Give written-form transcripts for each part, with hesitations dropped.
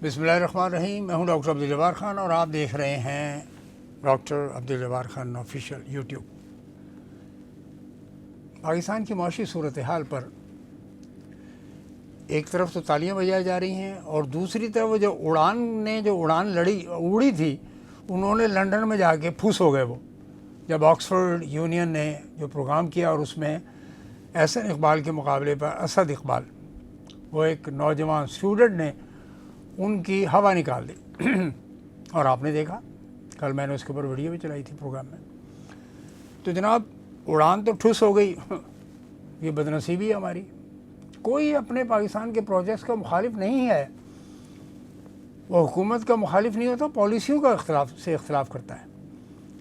بسم اللہ الرحمن الرحیم. میں ہوں ڈاکٹر عبدالجبار خان اور آپ دیکھ رہے ہیں doctor Abdul Jabbar Khan official YouTube. Pakistan کی معاشی صورتحال پر ایک طرف تو تالیاں بجائی جا رہی ہیں اور دوسری طرف جو اڑان اڑی تھی انہوں نے لنڈن میں جا کے پھوس ہو گئے. وہ جب آکسفورڈ یونین نے جو پروگرام کیا اور اس میں احسن اقبال کے مقابلے پر اسد اقبال وہ ایک نوجوان اسٹوڈنٹ نے ان کی ہوا نکال دی اور آپ نے دیکھا کل میں نے اس کے اوپر ویڈیو بھی چلائی تھی پروگرام میں. تو جناب اڑان تو ٹھس ہو گئی. یہ بدنصیبی ہے ہماری. کوئی اپنے پاکستان کے پروجیکٹس کا مخالف نہیں ہے. وہ حکومت کا مخالف نہیں ہوتا, پالیسیوں کا اختلاف کرتا ہے.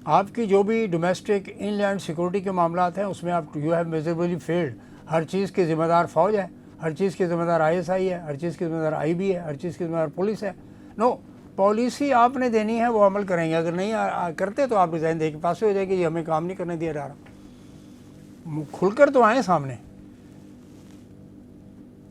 آپ کی جو بھی ڈومیسٹک ان لینڈ سیکورٹی کے معاملات ہیں اس میں آپ یو ہیو میزربلی فیلڈ. ہر چیز کے ذمہ دار فوج ہے, ہر چیز کے ذمہ دار ISI ہے, ہر چیز کے ذمہ دار IB ہے, ہر چیز کے ذمہ دار پولیس ہے. نو, پالیسی آپ نے دینی ہے, وہ عمل کریں گے. اگر نہیں کرتے تو آپ ریزائن دے کے پاس ہو جائے گی, یہ ہمیں کام نہیں کرنے دیا جا رہا. کھل کر تو آئیں سامنے.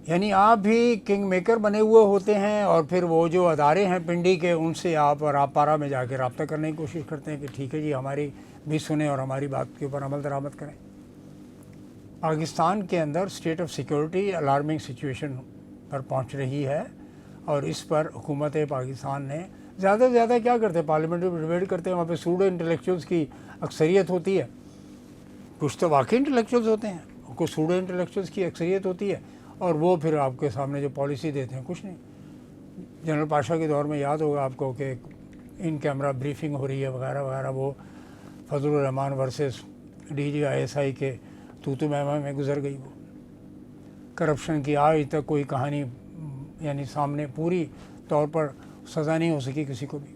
یعنی آپ بھی کنگ میکر بنے ہوئے ہوتے ہیں اور پھر وہ جو ادارے ہیں پنڈی کے ان سے آپ پارا میں جا کے رابطہ کرنے کی کوشش کرتے ہیں کہ ٹھیک ہے جی ہماری بھی سنیں اور ہماری بات کے اوپر عمل درآمد کریں. پاکستان کے اندر state of security alarming situation پر پہنچ رہی ہے اور اس پر حکومت پاکستان نے زیادہ سے زیادہ کیا کرتے ہیں, پارلیمنٹ میں ڈیبیٹ کرتے ہیں, وہاں پہ سوڈو انٹلیکچوئلس کی اکثریت ہوتی ہے. کچھ تو واقعی انٹلیکچوئلس ہوتے ہیں, کچھ سوڈو انٹلیکچوئلس کی اکثریت ہوتی ہے اور وہ پھر آپ کے سامنے جو پالیسی دیتے ہیں کچھ نہیں. جنرل پاشا کے دور میں یاد ہوگا آپ کو کہ ان کیمرہ بریفنگ ہو رہی ہے وغیرہ وغیرہ. وہ فضل الرحمان ورسز DG ISI کے تو میں گزر گئی. وہ کرپشن کی آج تک کوئی کہانی یعنی سامنے پوری طور پر سزا نہیں ہو سکی کسی کو بھی.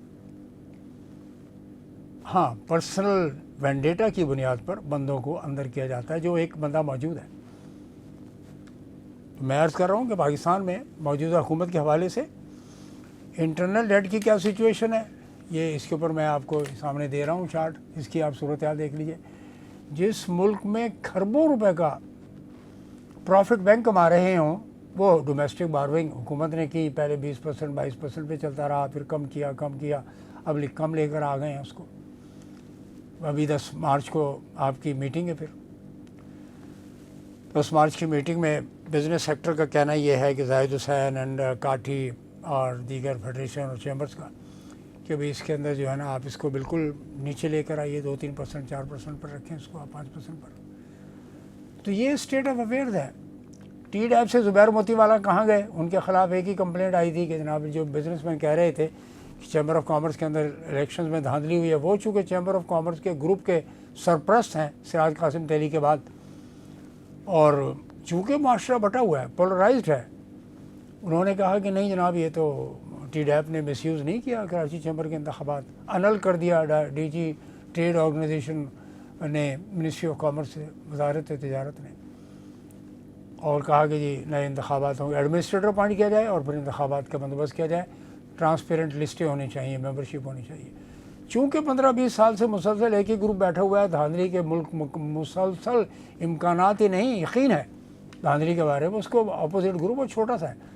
ہاں, پرسنل وینڈیٹا کی بنیاد پر بندوں کو اندر کیا جاتا ہے. جو ایک بندہ موجود ہے, میں عرض کر رہا ہوں کہ پاکستان میں موجودہ حکومت کے حوالے سے انٹرنل ڈیٹ کی کیا سچویشن ہے, یہ اس کے اوپر میں آپ کو سامنے دے رہا ہوں چارٹ. اس کی آپ صورتحال دیکھ لیجئے. جس ملک میں کھربوں روپے کا پروفٹ بینک کما رہے ہوں وہ ڈومیسٹک بارونگ حکومت نے کی. پہلے 20% 22% پہ چلتا رہا, پھر کم کیا, اب کم لے کر آ گئے ہیں اس کو. ابھی 10 مارچ کو آپ کی میٹنگ ہے. پھر 10 مارچ کی میٹنگ میں بزنس سیکٹر کا کہنا یہ ہے کہ زاہد حسین اینڈ کاٹھی اور دیگر فیڈریشن اور چیمبرز کا کہ بھائی اس کے اندر جو ہے نا آپ اس کو بالکل نیچے لے کر آئیے, 2-3% 4% پر رکھیں اس کو, آپ 5% پر. تو یہ اسٹیٹ آف افیئرز ہے. TDAP سے زبیر موتی والا کہاں گئے؟ ان کے خلاف ایک ہی کمپلینٹ آئی تھی کہ جناب جو بزنس مین کہہ رہے تھے کہ چیمبر آف کامرس کے اندر الیکشنز میں دھاندلی ہوئی ہے. وہ چونکہ چیمبر آف کامرس کے گروپ کے سرپرست ہیں سراج قاسم تیلی کے بعد, اور چونکہ معاشرہ بٹا ہوا ہے, پولرائزڈ ہے, انہوں نے کہا کہ نہیں جناب یہ تو TDAP نے مس یوز نہیں کیا. کراچی چیمبر کے انتخابات انل کر دیا DG ٹریڈ آرگنائزیشن نے, منسٹری آف کامرس سے, وزارت تجارت نے, اور کہا کہ جی نئے انتخابات ہوں گے, ایڈمنسٹریٹر اپائنٹ کیا جائے اور پھر انتخابات کا بندوبست کیا جائے. ٹرانسپیرنٹ لسٹیں ہونی چاہیے, ممبرشپ ہونی چاہیے. چونکہ 15-20 سال سے مسلسل ایک ہی گروپ بیٹھا ہوا ہے دھاندلی کے, ملک مسلسل امکانات ہی نہیں, یقین ہے دھاندلی کے بارے میں, اس کو اپوزٹ گروپ اور چھوٹا سا ہے.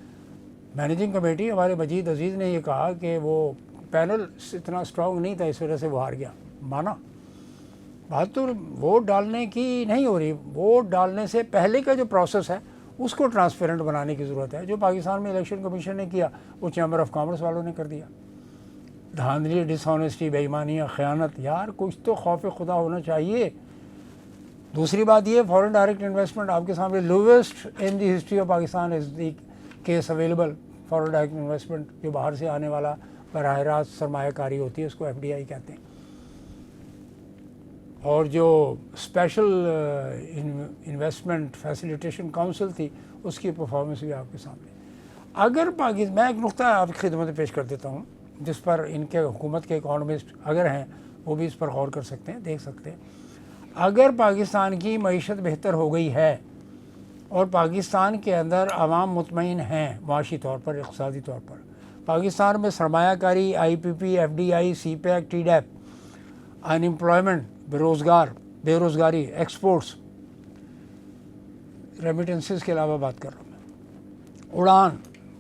مینیجنگ کمیٹی ہمارے مجید عزیز نے یہ کہا کہ وہ پینل اتنا اسٹرانگ نہیں تھا, اس وجہ سے وہ ہار گیا. مانا بات تو ووٹ ڈالنے کی نہیں ہو رہی, ووٹ ڈالنے سے پہلے کا جو پروسیس ہے اس کو ٹرانسپیرنٹ بنانے کی ضرورت ہے. جو پاکستان میں الیکشن کمیشن نے کیا وہ چیمبر آف کامرس والوں نے کر دیا. دھاندلی, ڈس آنیسٹی, بے ایمانیاں, خیانت. یار کچھ تو خوف خدا ہونا چاہیے. دوسری بات یہ, فورن ڈائریکٹ انویسٹمنٹ آپ کے سامنے lowest in the history of Pakistan is the case available. Foreign direct investment جو باہر سے آنے والا براہ راست سرمایہ کاری ہوتی ہے اس کو FDI کہتے ہیں. اور جو اسپیشل انویسٹمنٹ فیسیلیٹیشن کونسل تھی اس کی پرفارمنس بھی آپ کے سامنے. اگر پاکستان, میں ایک نقطہ آپ کی خدمت میں پیش کر دیتا ہوں جس پر ان کے حکومت کے اکانومسٹ اگر ہیں وہ بھی اس پر غور کر سکتے ہیں, دیکھ سکتے ہیں. اگر پاکستان کی معیشت بہتر ہو گئی ہے اور پاکستان کے اندر عوام مطمئن ہیں معاشی طور پر, اقتصادی طور پر, پاکستان میں سرمایہ کاری, IPP, FDI, CPEC, TDAP, unemployment, بے روزگاری, ایکسپورٹس, ریمیٹنسز کے علاوہ بات کر رہا ہوں میں, اڑان,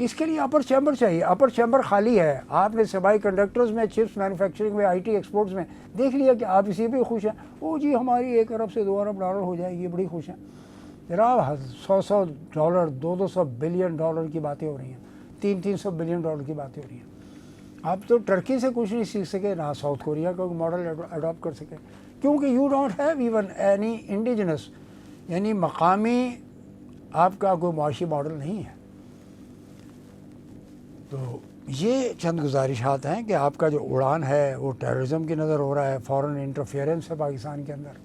اس کے لیے اپر چیمبر چاہیے. اپر چیمبر خالی ہے. آپ نے سیمی کنڈکٹرز میں، چپس مینوفیکچرنگ میں، آئی ٹی ایکسپورٹس میں دیکھ لیا کہ آپ اسی پہ خوش ہیں. او جی ہماری 1 ارب سے 2 ارب ڈالر ہو جائے گی، بڑی خوش ہیں. جناب $100 $200 بلین کی باتیں ہو رہی ہیں، 300 بلین ڈالر کی باتیں ہو رہی ہیں. آپ تو ٹرکی سے کچھ نہیں سیکھ سکے، نہ ساؤتھ کوریا کا ماڈل اڈاپٹ کر سکے، کیونکہ you don't have even any indigenous, یعنی مقامی آپ کا کوئی معاشی ماڈل نہیں ہے. تو یہ چند گزارشات ہیں کہ آپ کا جو اڑان ہے وہ ٹیررزم کی نظر ہو رہا ہے، فورن انٹرفیئرنس ہے پاکستان کے اندر.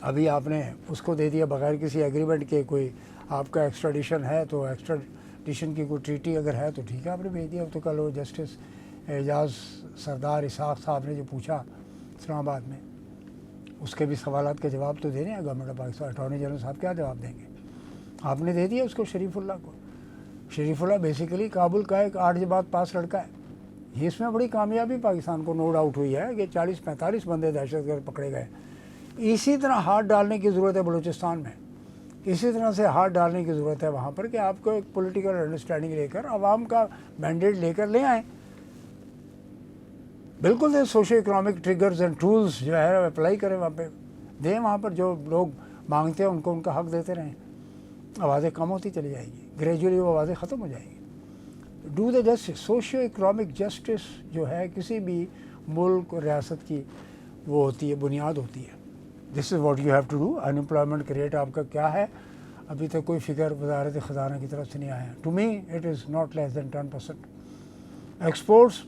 ابھی آپ نے اس کو دے دیا بغیر کسی ایگریمنٹ کے. کوئی آپ کا ایکسٹریڈیشن ہے تو ایکسٹریڈیشن کی کوئی ٹریٹی اگر ہے تو ٹھیک ہے، آپ نے بھیج دیا. تو کل وہ جسٹس اعجاز سردار اسحاق صاحب نے جو پوچھا اسلام آباد میں، اس کے بھی سوالات کا جواب تو دینے ہیں government of Pakistan. Attorney general صاحب کیا جواب دیں گے؟ آپ نے دے دیا اس کو شریف اللہ کو. شریف اللہ بیسیکلی کابل کا ایک 8 جماعت پاس لڑکا ہے. یہ اس میں بڑی کامیابی پاکستان کو نو ڈاؤٹ ہوئی ہے کہ 40-45 بندے دہشت گرد پکڑے گئے. اسی طرح ہاتھ ڈالنے کی ضرورت ہے بلوچستان میں، اسی طرح سے ہاتھ ڈالنے کی ضرورت ہے وہاں پر کہ آپ کو ایک پولیٹیکل انڈرسٹینڈنگ لے کر عوام کا مینڈیٹ لے کر لے آئیں. بالکل socio economic triggers and tools جو ہے اپلائی کریں وہاں پہ، دیں وہاں پر جو لوگ مانگتے ہیں ان کو ان کا حق دیتے رہیں. آوازیں کم ہوتی چلی جائیں گی، گریجولی وہ آوازیں ختم ہو جائیں گی. Do the justice. Socio economic justice جو ہے کسی بھی ملک اور ریاست کی وہ ہوتی ہے، بنیاد ہوتی ہے. This is what you have to do. Unemployment rate آپ کا کیا ہے؟ ابھی تک کوئی فگر وزارت خزانہ کی طرف سے نہیں آیا. To me it is not less than 10%. Exports,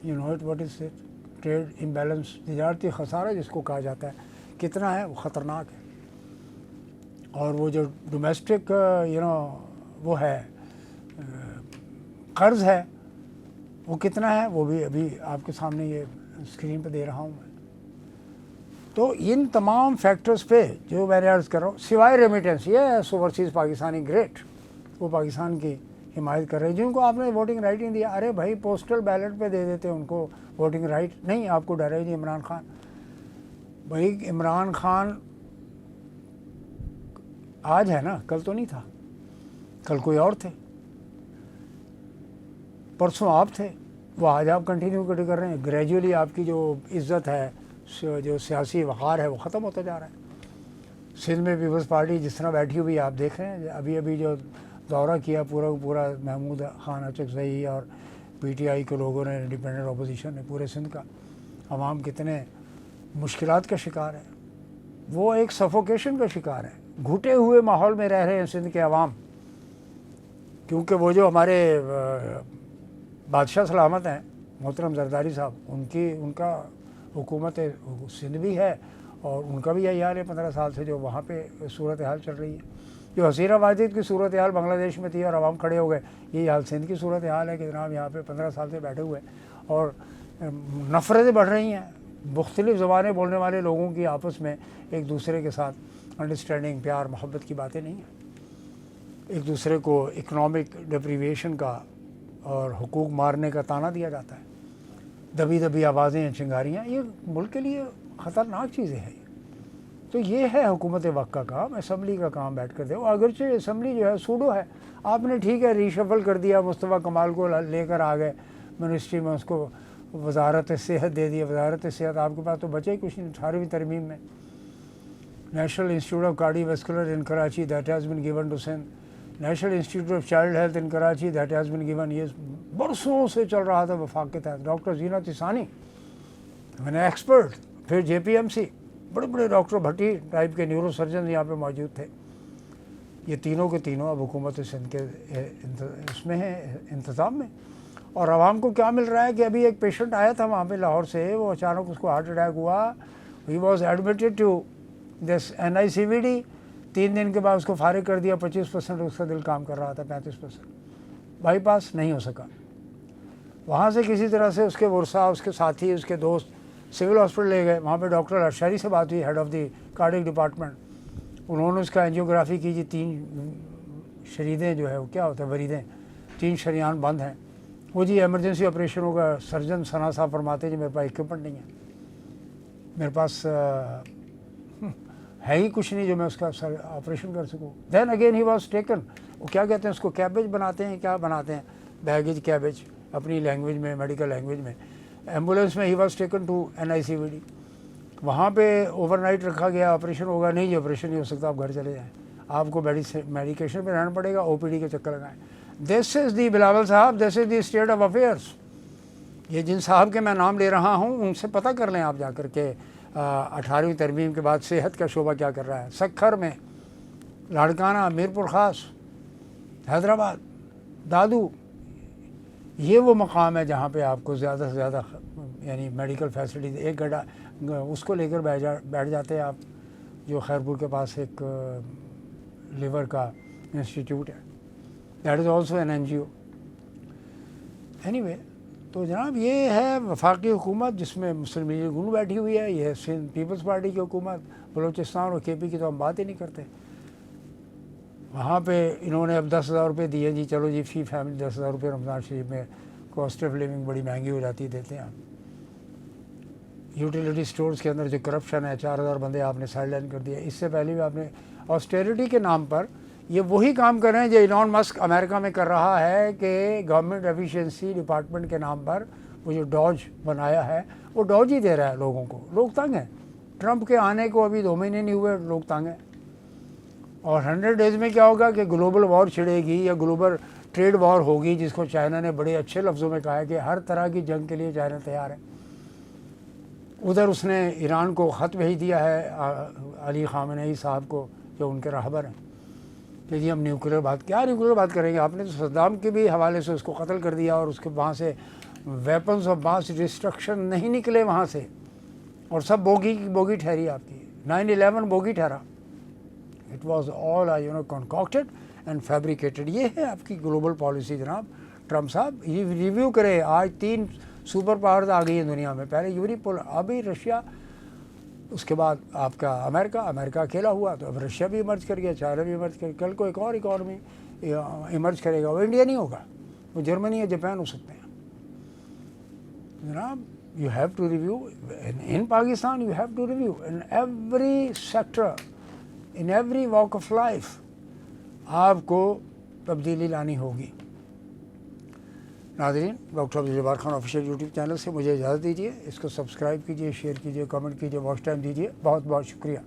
you know it what is it, trade imbalance, تجارتی خسارہ جس کو کہا جاتا ہے، کتنا ہے؟ وہ خطرناک ہے. اور وہ جو ڈومیسٹک وہ ہے قرض ہے، وہ کتنا ہے؟ وہ بھی ابھی آپ کے سامنے یہ اسکرین پہ دے رہا ہوں میں. تو ان تمام فیکٹرز پہ جو میں نے عرض کر رہا ہوں، سوائے ریمیٹنس، یہ اوورسیز پاکستانی گریٹ، وہ پاکستان کی حمایت کر رہے ہیں جن کو آپ نے ووٹنگ رائٹ نہیں دیا. ارے بھائی پوسٹل بیلٹ پہ دے دیتے ان کو ووٹنگ رائٹ. نہیں، آپ کو ڈر ہے جی عمران خان. بھائی عمران خان آج ہے نا، کل تو نہیں تھا. کل کوئی اور تھے، پرسوں آپ تھے، وہ آج آپ کنٹینیو کر رہے ہیں. گریجولی آپ کی جو عزت ہے، جو سیاسی وقار ہے، وہ ختم ہوتا جا رہا ہے. سندھ میں پیپلز پارٹی جس طرح بیٹھی ہوئی آپ دیکھ رہے ہیں. ابھی جو دورہ کیا پورا محمود خان اچکزئی اور پی ٹی آئی کے لوگوں نے، انڈیپینڈنٹ اپوزیشن نے، پورے سندھ کا عوام کتنے مشکلات کا شکار ہے. وہ ایک سفوکیشن کا شکار ہے. گھٹے ہوئے ماحول میں رہ رہے ہیں سندھ کے عوام، کیونکہ وہ جو ہمارے بادشاہ سلامت ہیں محترم زرداری صاحب، ان کا حکومت سندھ بھی ہے اور ان کا بھی یہی حال ہے 15 سال سے جو وہاں پہ صورتحال چل رہی ہے. جو حسینہ واجد کی صورتحال بنگلہ دیش میں تھی اور عوام کھڑے ہو گئے، یہی حال سندھ کی صورتحال ہے کہ جناب یہاں پہ 15 سال سے بیٹھے ہوئے اور نفرتیں بڑھ رہی ہیں. مختلف زبانیں بولنے والے لوگوں کی آپس میں ایک دوسرے کے ساتھ انڈرسٹینڈنگ، پیار محبت کی باتیں نہیں ہیں. ایک دوسرے کو اکنامک ڈپریویشن کا اور حقوق مارنے کا تانا دیا جاتا ہے. دبی آوازیں، چنگاریاں، یہ ملک کے لیے خطرناک چیزیں ہیں. تو یہ ہے حکومت وقت کا کام، اسمبلی کا کام بیٹھ کر دے. اگرچہ اسمبلی جو ہے سوڈو ہے، آپ نے ٹھیک ہے ریشفل کر دیا، مصطفیٰ کمال کو لے کر آ گئے منسٹری میں، اس کو وزارت صحت دے دیا. وزارت صحت آپ کے پاس تو بچے ہی کچھ نہیں 18ویں ترمیم میں. National institute of cardiovascular in Karachi, that has been given to Sindh. National institute of child health in Karachi, that has been given. یہ برسوں سے چل رہا تھا وفاق کے تحت. ڈاکٹر زینت ثانی میں نے ایکسپرٹ، پھر جے پی ایم سی، بڑے ڈاکٹر بھٹی ٹائپ کے نیورو سرجن یہاں پہ موجود تھے. یہ تینوں کے تینوں اب حکومت سندھ کے اس میں ہیں، انتظام میں. اور عوام کو کیا مل رہا ہے کہ ابھی ایک پیشنٹ آیا تھا وہاں پہ لاہور سے، وہ اچانک اس کو ہارٹ اٹیک ہوا. He was admitted to this NICVD. 3 دن کے بعد اس کو فارغ کر دیا. 25% اس کا دل کام کر رہا تھا، 35%. بائی پاس نہیں ہو سکا. وہاں سے کسی طرح سے اس کے ورثاء، اس کے ساتھی، اس کے دوست سول ہاسپٹل لے گئے. وہاں پہ ڈاکٹر ارشاری سے بات ہوئی، head of the cardiac department. انہوں نے اس کا اینجیوگرافی کی جی. 3 شریدیں جو ہے وہ کیا ہوتا ہے، وریدیں، 3 شریان بند ہیں. وہ جی ایمرجنسی آپریشنوں کا سرجن ثنا صاحب فرماتے ہیں جی میرے پاس اکوپمنٹ نہیں ہے، میرے پاس ہے ہی کچھ نہیں جو میں اس کا آپریشن کر سکوں. Then again he was taken وہ کیا کہتے ہیں اس کو، کیبج بناتے ہیں، کیا بناتے ہیں، بیگیج کیبج اپنی لینگویج میں، میڈیکل لینگویج میں. ایمبولینس میں he was taken to NICVD. وہاں پہ اوور نائٹ رکھا گیا، آپریشن ہوگا، نہیں جی آپریشن نہیں ہو سکتا، آپ گھر چلے جائیں، آپ کو میڈیکیشن پہ رہنا پڑے گا، OPD کے چکر لگائیں. دس از دی بلاول صاحب، دس از دی اسٹیٹ آف افیئرس. یہ جن صاحب کے میں نام لے رہا ہوں ان سے پتہ کر لیں آپ جا کر کے 18ویں ترمیم کے بعد صحت کا شعبہ کیا کر رہا ہے. سکھر میں، لاڑکانہ، میر پور خاص، حیدرآباد، دادو، یہ وہ مقام ہے جہاں پہ آپ کو زیادہ سے زیادہ یعنی میڈیکل فیسلٹیز. ایک گھنٹہ اس کو لے کر بیٹھ جاتے ہیں آپ، جو خیرپور کے پاس ایک لیور کا انسٹیٹیوٹ ہے. That is also an NGO. Any way, تو جناب یہ ہے وفاقی حکومت جس میں مسلم لیگ نون بیٹھی ہوئی ہے. یہ ہے سندھ پیپلز پارٹی کی حکومت. بلوچستان اور KP کی تو ہم بات ہی نہیں کرتے. وہاں پہ انہوں نے اب 10,000 روپے دیے جی، چلو جی فی فیملی 10,000 روپے رمضان شریف میں. کاسٹ آف لیونگ بڑی مہنگی ہو جاتی ہے، دیتے ہیں آپ. یوٹیلیٹی سٹورز کے اندر جو کرپشن ہے، 4,000 بندے آپ نے سائڈ لائن کر دیا. اس سے پہلے بھی آپ نے آسٹیرٹی کے نام پر یہ وہی کام کر رہے ہیں جو ایلان مسک امریکہ میں کر رہا ہے کہ گورنمنٹ ایفیشینسی ڈپارٹمنٹ کے نام پر وہ جو ڈاج بنایا ہے وہ ڈاج ہی دے رہا ہے لوگوں کو. لوگ تنگ ہیں. ٹرمپ کے آنے کو ابھی 2 مہینے نہیں ہوئے، لوگ تنگ ہیں. اور 100 ڈیز میں کیا ہوگا کہ گلوبل وار چھڑے گی یا گلوبل ٹریڈ وار ہوگی، جس کو چائنا نے بڑے اچھے لفظوں میں کہا ہے کہ ہر طرح کی جنگ کے لیے چائنا تیار ہے. ادھر اس نے ایران کو خط بھیج دیا ہے علی خامنئی صاحب کو، جو ان کے رہبر ہیں، کہ جی ہم نیوکلیر بات، کیا نیوکلیر بات کریں گے؟ آپ نے تو صدام کے بھی حوالے سے اس کو قتل کر دیا، اور اس کے وہاں سے ویپنز آف ماس ڈسٹرکشن نہیں نکلے وہاں سے، اور سب بوگی ٹھہری آپ کی. 9/11 بوگی ٹھہرا. It was all concocted and fabricated. یہ ہے آپ کی گلوبل پالیسی جناب ٹرمپ صاحب. یہ ریویو کرے. آج 3 سپر پاورز آ گئی ہیں دنیا میں. پہلے یورپ، ابھی رشیا، اس کے بعد آپ کا امریکہ اکیلا ہوا، تو اب رشیا بھی ایمرج کر گیا، چائنا بھی ایمرج کر گیا. کل کو ایک اور اکانومی ایمرج کرے گا. وہ انڈیا نہیں ہوگا، وہ جرمنی یا جاپان ہو سکتے ہیں. جناب you have to review in Pakistan. You have to review in every sector, in every walk of life. آپ کو تبدیلی لانی ہوگی. ناظرین، doctor Abdul Jabbar Khan official YouTube channel سے مجھے اجازت دیجیے. اس کو سبسکرائب کیجیے، شیئر کیجیے، کمنٹ کیجیے، واچ ٹائم دیجیے. بہت بہت شکریہ.